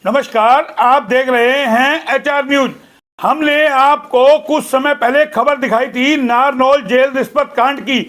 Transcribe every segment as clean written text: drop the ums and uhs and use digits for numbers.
नमस्कार, आप देख रहे हैं एचआर न्यूज। हमने आपको कुछ समय पहले खबर दिखाई थी नारनौल जेल रिश्वत कांड की।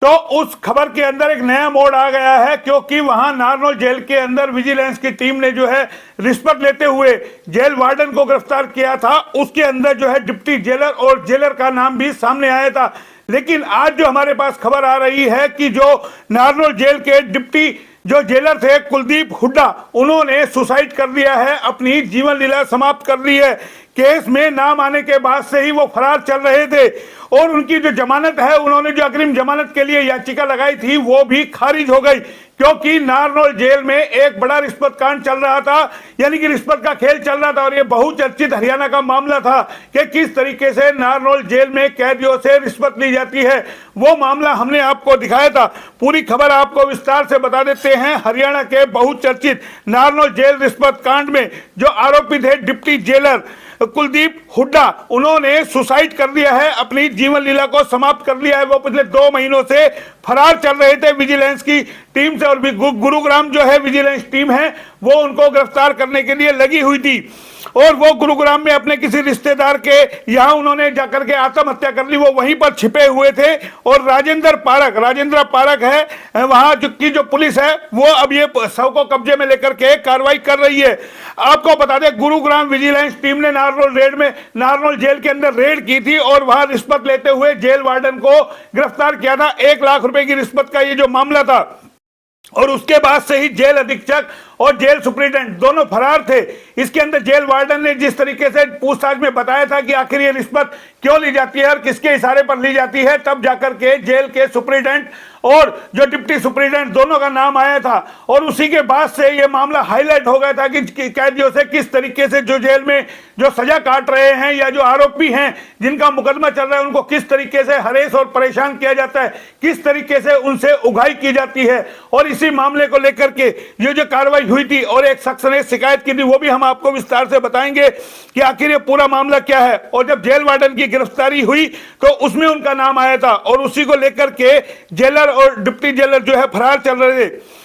तो उस खबर के अंदर एक नया मोड़ आ गया है, क्योंकि वहां नारनौल जेल के अंदर विजिलेंस की टीम ने जो है रिश्वत लेते हुए जेल वार्डन को गिरफ्तार किया था। उसके अंदर जो है डिप्टी जेलर और जेलर का नाम भी सामने आया था। लेकिन आज जो हमारे पास खबर आ रही है कि जो नारनौल जेल के डिप्टी जो जेलर थे कुलदीप हुड्डा, उन्होंने सुसाइड कर लिया है, अपनी जीवन लीला समाप्त कर ली है। केस में नाम आने के बाद से ही वो फरार चल रहे थे और उनकी जो जमानत है, उन्होंने जो अग्रिम जमानत के लिए याचिका लगाई थी वो भी खारिज हो गई, क्योंकि नारनौल जेल में एक बड़ा रिश्वत कांड चल रहा था, यानी कि रिश्वत का खेल चल रहा था। और ये बहुचर्चित हरियाणा का मामला था कि किस तरीके से नारनौल जेल में कैदियों से रिश्वत ली जाती है। वो मामला हमने आपको दिखाया था। पूरी खबर आपको विस्तार से बता देते हैं। हरियाणा के बहुचर्चित नारनौल जेल रिश्वत कांड में जो आरोपी थे डिप्टी जेलर कुलदीप हुड्डा, उन्होंने सुसाइड कर लिया है, अपनी जीवन लीला को समाप्त कर लिया है। वो पिछले 2 महीनों से फरार चल रहे थे विजिलेंस की टीम से, और भी गुरुग्राम जो है विजिलेंस टीम है वो उनको गिरफ्तार करने के लिए लगी हुई थी। और वो गुरुग्राम में अपने किसी रिश्तेदार के यहाँ उन्होंने जाकर के आत्महत्या कर ली। वो वहीं पर छिपे हुए थे। और राजेंद्र पारक है वहां की जो पुलिस है वो अब ये शव को कब्जे में लेकर के कार्रवाई कर रही है। आपको बता दें, गुरुग्राम विजिलेंस टीम ने नारनौल जेल के अंदर रेड की थी और वहां रिश्वत लेते हुए जेल वार्डन को गिरफ्तार किया था। 1 लाख रुपए की रिश्वत का ये जो मामला था, और उसके बाद से ही जेल अधीक्षक और जेल सुप्रिंटेंडेंट दोनों फरार थे। इसके अंदर जेल वार्डन ने जिस तरीके से पूछताछ में बताया था कि आखिर ये रिश्वत क्यों ली जाती है और किसके इशारे पर ली जाती है, तब जाकर के जेल के सुप्रिंटेंडेंट और जो डिप्टी सुप्रिंटेंडेंट दोनों का नाम आया था। और उसी के बाद से ये मामला हाईलाइट हो गया था कि कैदियों से किस तरीके से जो जेल में जो सजा काट रहे हैं या जो आरोपी हैं जिनका मुकदमा चल रहा है, उनको किस तरीके से हरेस और परेशान किया जाता है, किस तरीके से उनसे उगाई की जाती है। और इसी मामले को लेकर के ये जो कार्रवाई हुई थी और एक शख्स ने शिकायत की थी, वो भी हम आपको विस्तार से बताएंगे कि आखिर ये पूरा मामला क्या है। और जब जेल वार्डन की गिरफ्तारी हुई तो उसमें उनका नाम आया था और उसी को लेकर के जेलर और डिप्टी जेलर जो है फरार चल रहे थे।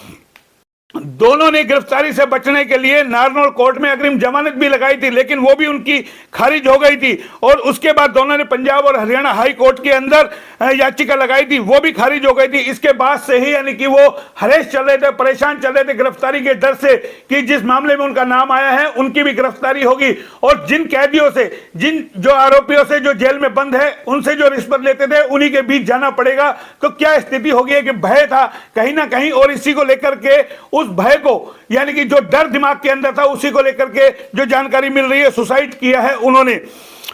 दोनों ने गिरफ्तारी से बचने के लिए नारनौल कोर्ट में अग्रिम जमानत भी लगाई थी, लेकिन वो भी उनकी खारिज हो गई थी। और उसके बाद दोनों ने पंजाब और हरियाणा हाई कोर्ट के अंदर याचिका लगाई थी, वो भी खारिज हो गई थी। इसके बाद से ही यानी कि वो हरेश चल रहे थे, परेशान चल रहे थे गिरफ्तारी के डर से कि जिस मामले में उनका नाम आया है उनकी भी गिरफ्तारी होगी। और जिन कैदियों से, जिन जो आरोपियों से जो जेल में बंद है, उनसे जो रिश्वत लेते थे उन्हीं के बीच जाना पड़ेगा। तो क्या स्थिति होगी कि भय था कहीं ना कहीं, और इसी को लेकर के उस भय को, यानी कि जो डर दिमाग के अंदर था, उसी को लेकर के जो जानकारी मिल रही है, सुसाइड किया है उन्होंने।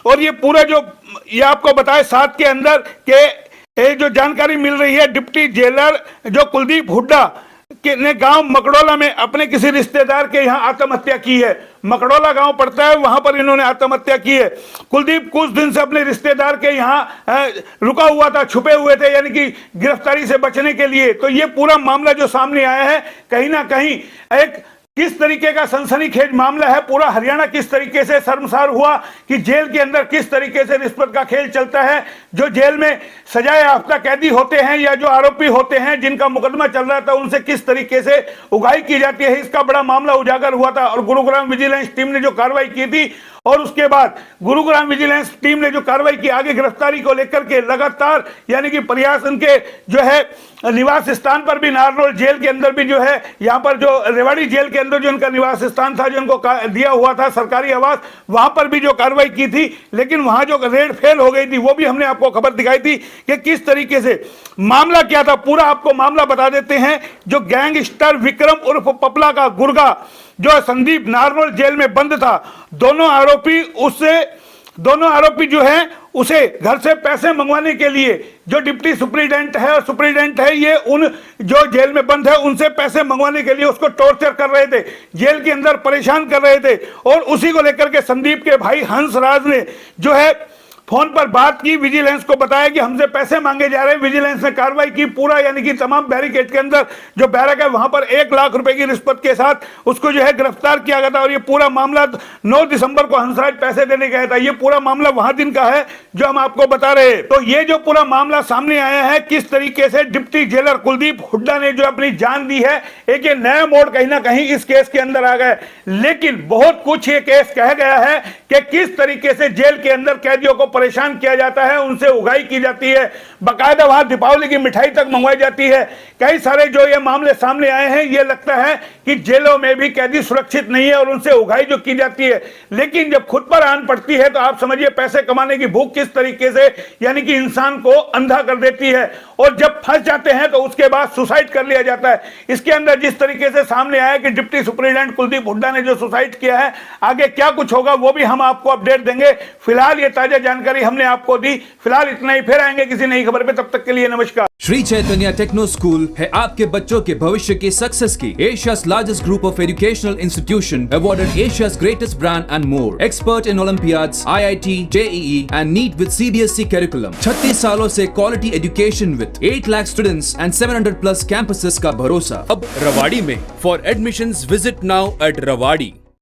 और ये पूरा जो ये आपको बताए साथ के अंदर के जो जानकारी मिल रही है, डिप्टी जेलर जो कुलदीप हुड्डा ने गांव मकड़ोला में अपने किसी रिश्तेदार के यहाँ आत्महत्या की है। मकड़ोला गांव पड़ता है, वहां पर इन्होंने आत्महत्या की है। कुलदीप कुछ दिन से अपने रिश्तेदार के यहाँ रुका हुआ था, छुपे हुए थे, यानी कि गिरफ्तारी से बचने के लिए। तो ये पूरा मामला जो सामने आया है, कहीं ना कहीं एक किस तरीके का सनसनीखेज मामला है। पूरा हरियाणा किस तरीके से शर्मसार हुआ कि जेल के अंदर किस तरीके से रिश्वत का खेल चलता है। जो जेल में सजाए याफ्ता कैदी होते हैं या जो आरोपी होते हैं जिनका मुकदमा चल रहा था, उनसे किस तरीके से उगाई की जाती है, इसका बड़ा मामला उजागर हुआ था। और गुरुग्राम विजिलेंस टीम ने जो कार्रवाई की थी, और उसके बाद गुरुग्राम विजिलेंस टीम ने जो कार्रवाई की आगे गिरफ्तारी को लेकर के लगातार, यानी कि प्रयास उनके जो है निवास स्थान पर भी, नारनौल जेल के अंदर भी जो है, यहाँ पर जो रेवाड़ी जेल के अंदर जो उनका निवास स्थान था, जो उनको दिया हुआ था सरकारी आवास, वहां पर भी जो कार्रवाई की थी। लेकिन वहां जो रेड फेल हो गई थी, वो भी हमने आपको खबर दिखाई थी कि किस तरीके से मामला क्या था। पूरा आपको मामला बता देते हैं। जो गैंगस्टर विक्रम उर्फ पपला का गुर्गा, जो संदीप नारनौल जेल में बंद था, दोनों आरोपी जो हैं उसे घर से पैसे मंगवाने के लिए, जो डिप्टी सुप्रिंटेंडेंट है और सुप्रिंटेंडेंट है, ये उन जो जेल में बंद है उनसे पैसे मंगवाने के लिए उसको टॉर्चर कर रहे थे, जेल के अंदर परेशान कर रहे थे। और उसी को लेकर के संदीप के भाई हंसराज ने जो है फोन पर बात की, विजिलेंस को बताया कि हमसे पैसे मांगे जा रहे हैं। विजिलेंस ने कार्रवाई की, पूरा यानी कि तमाम बैरिकेड के अंदर जो बैरक है वहां पर 1 लाख रुपए की रिश्वत के साथ उसको जो है गिरफ्तार किया गया था। और ये पूरा मामला 9 दिसंबर को हंसराज पैसे देने गया था। ये पूरा मामला वहां दिन का है जो हम आपको बता रहे हैं। तो ये जो पूरा मामला सामने आया है, किस तरीके से डिप्टी जेलर कुलदीप हुड्डा ने जो अपनी जान दी है, एक ये नया मोड़ कहीं ना कहीं इस केस के अंदर आ गया। लेकिन बहुत कुछ ये केस कह गया है कि किस तरीके से जेल के अंदर कैदियों को परेशान किया जाता है, उनसे उगाई की जाती है, बकायदा वहां दीपावली की मिठाई तक मंगवाई जाती है। कई सारे जो ये मामले सामने आए हैं, ये लगता है कि जेलों में भी कैदी सुरक्षित नहीं है और उनसे उगाई जो की जाती है। लेकिन जब खुद पर आन पड़ती है तो आप समझिए पैसे कमाने की भूख किस तरीके से यानी कि इंसान को अंधा कर देती है। और जब फंस जाते हैं तो उसके बाद सुसाइड कर लिया जाता है। इसके अंदर जिस तरीके से सामने आया कि डिप्टी सुपरिटेंडेंट कुलदीप हुड्डा ने जो सुसाइड किया है, आगे क्या कुछ होगा वो भी हम आपको अपडेट देंगे। फिलहाल ये ताजा जानकारी हमने आपको दी। फिलहाल इतना ही, फिर आएंगे किसी नई खबर पे, तब तक के लिए नमस्कार। श्री चैतन्य टेक्नो स्कूल है आपके बच्चों के भविष्य की सक्सेस की एशिया's largest group of educational institution, awarded Asia's greatest brand and more. Expert in Olympiads, IIT, JEE and NEET with CBSE curriculum. 36 सालों से quality education with 8 lakh students and 700 plus campuses का भरोसा अब रवाड़ी में. For admissions visit now at Rawadi.